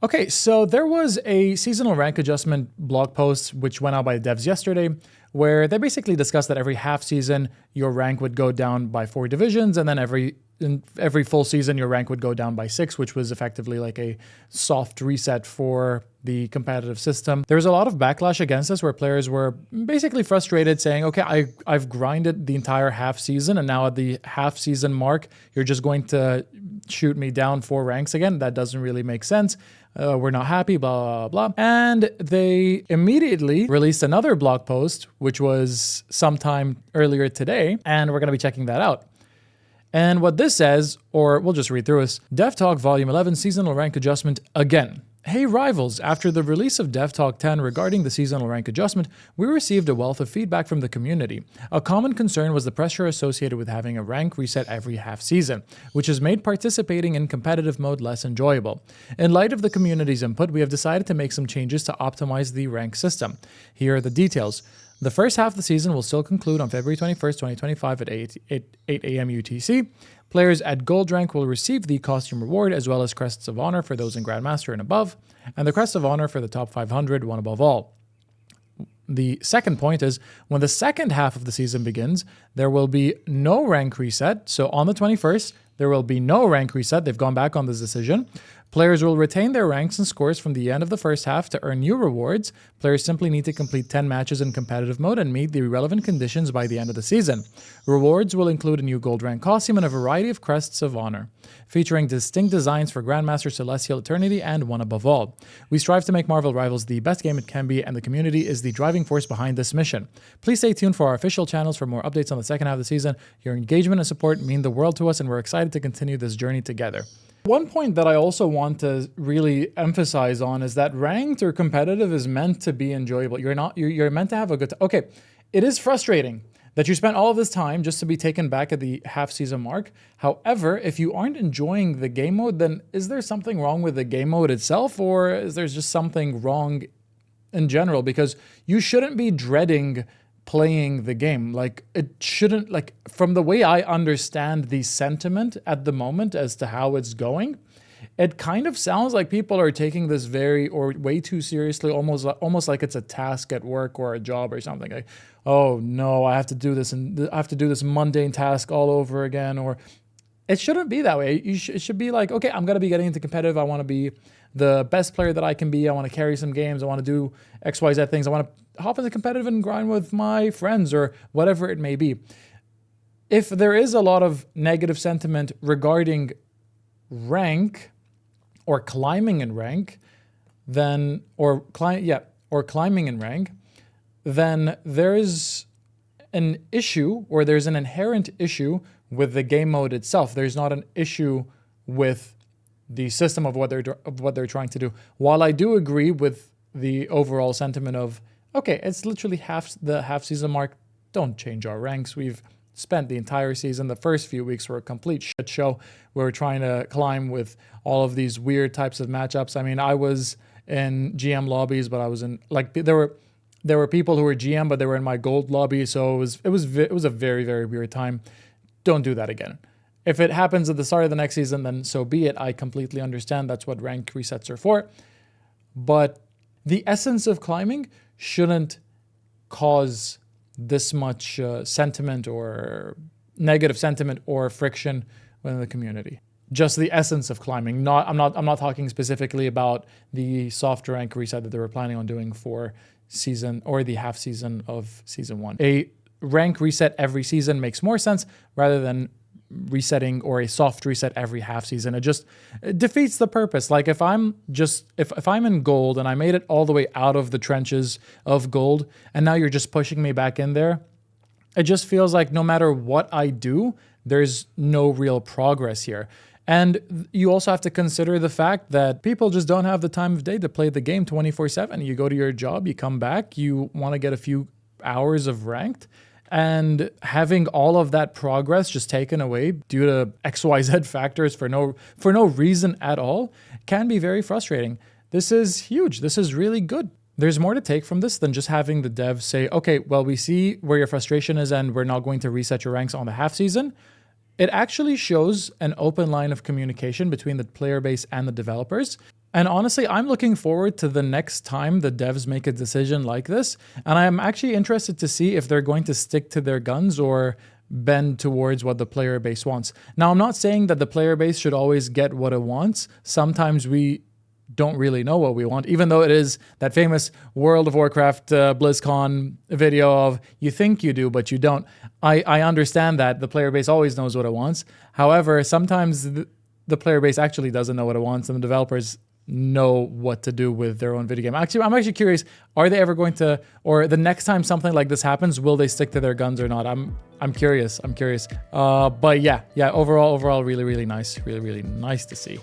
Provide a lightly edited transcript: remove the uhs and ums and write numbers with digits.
Okay, so there was a seasonal rank adjustment blog post which went out by the devs yesterday, where they basically discussed that every half season your rank would go down by 4 divisions, and then every full season your rank would go down by 6, which was effectively like a soft reset for the competitive system. There was a lot of backlash against this, where players were basically frustrated, saying, okay, I've grinded the entire half season, and now at the half season mark you're just going to shoot me down 4 ranks again. That doesn't really make sense. We're not happy, blah, blah, blah. And they immediately released another blog post, which was sometime earlier today, and we're going to be checking that out. And what this says, or we'll just read through this: Dev Talk Volume 11 Seasonal Rank Adjustment again. Hey rivals, after the release of Dev Talk 10 regarding the seasonal rank adjustment, we received a wealth of feedback from the community. A common concern was the pressure associated with having a rank reset every half season, which has made participating in competitive mode less enjoyable. In light of the community's input, we have decided to make some changes to optimize the rank system. Here are the details. The first half of the season will still conclude on February 21st, 2025 at 8 a.m. UTC. Players at Gold rank will receive the costume reward as well as Crests of Honor for those in Grandmaster and above, and the Crest of Honor for the top 500, one above all. The second point is, when the second half of the season begins, there will be no rank reset. So on the 21st, there will be no rank reset. They've gone back on this decision. Players will retain their ranks and scores from the end of the first half to earn new rewards. Players simply need to complete 10 matches in competitive mode and meet the relevant conditions by the end of the season. Rewards will include a new gold rank costume and a variety of crests of honor, featuring distinct designs for Grandmaster, Celestial, Eternity, and one above all. We strive to make Marvel Rivals the best game it can be, and the community is the driving force behind this mission. Please stay tuned for our official channels for more updates on the second half of the season. Your engagement and support mean the world to us, and we're excited to continue this journey together. One point that I also want to really emphasize on is that ranked or competitive is meant to be enjoyable. You're meant to have a good time. Okay, it is frustrating that you spent all of this time just to be taken back at the half season mark. However, if you aren't enjoying the game mode, then is there something wrong with the game mode itself, or is there just something wrong in general? Because you shouldn't be dreading playing the game. Like, it shouldn't, like, from the way I understand the sentiment at the moment as to how it's going, it kind of sounds like people are taking this way too seriously, almost like it's a task at work or a job or something. Like, oh no, I have to do this, and I have to do this mundane task all over again. Or it shouldn't be that way. It should be like, okay, I'm going to be getting into competitive. I want to be the best player that I can be. I want to carry some games. I want to do X, Y, Z things. I want to hop into competitive and grind with my friends or whatever it may be. If there is a lot of negative sentiment regarding rank or climbing in rank, then climbing in rank, then there is an issue, or there's an inherent issue with the game mode itself. There's not an issue with the system of what they're trying to do. While I do agree with the overall sentiment of, okay, it's literally the half season mark, don't change our ranks. We've spent the entire season, the first few weeks were a complete shit show. We were trying to climb with all of these weird types of matchups. I mean, I was in GM lobbies, but I was in, like, there were people who were GM, but they were in my gold lobby. So it was a very, very weird time. Don't do that again. If it happens at the start of the next season, then so be it. I completely understand. That's what rank resets are for. But the essence of climbing shouldn't cause this much sentiment or negative sentiment or friction within the community. Just the essence of climbing. I'm not talking specifically about the soft rank reset that they were planning on doing for season or the half season of season 1. A rank reset every season makes more sense rather than resetting or a soft reset every half season. It defeats the purpose. Like, if I'm in gold and I made it all the way out of the trenches of gold, and now you're just pushing me back in there, it just feels like no matter what I do, there's no real progress here. And you also have to consider the fact that people just don't have the time of day to play the game 24/7. You go to your job, you come back, you want to get a few hours of ranked, and having all of that progress just taken away due to XYZ factors for no reason at all can be very frustrating. This is huge. This is really good. There's more to take from this than just having the devs say, okay, well, we see where your frustration is and we're not going to reset your ranks on the half season. It actually shows an open line of communication between the player base and the developers. And honestly, I'm looking forward to the next time the devs make a decision like this. And I'm actually interested to see if they're going to stick to their guns or bend towards what the player base wants. Now, I'm not saying that the player base should always get what it wants. Sometimes we don't really know what we want, even though it is that famous World of Warcraft BlizzCon video of you think you do, but you don't. I understand that the player base always knows what it wants. However, sometimes the player base actually doesn't know what it wants, and the developers know what to do with their own video game. Actually, I'm actually curious, are they ever going to, or the next time something like this happens, will they stick to their guns or not? I'm curious. But yeah, overall, really, really nice. Really, really nice to see.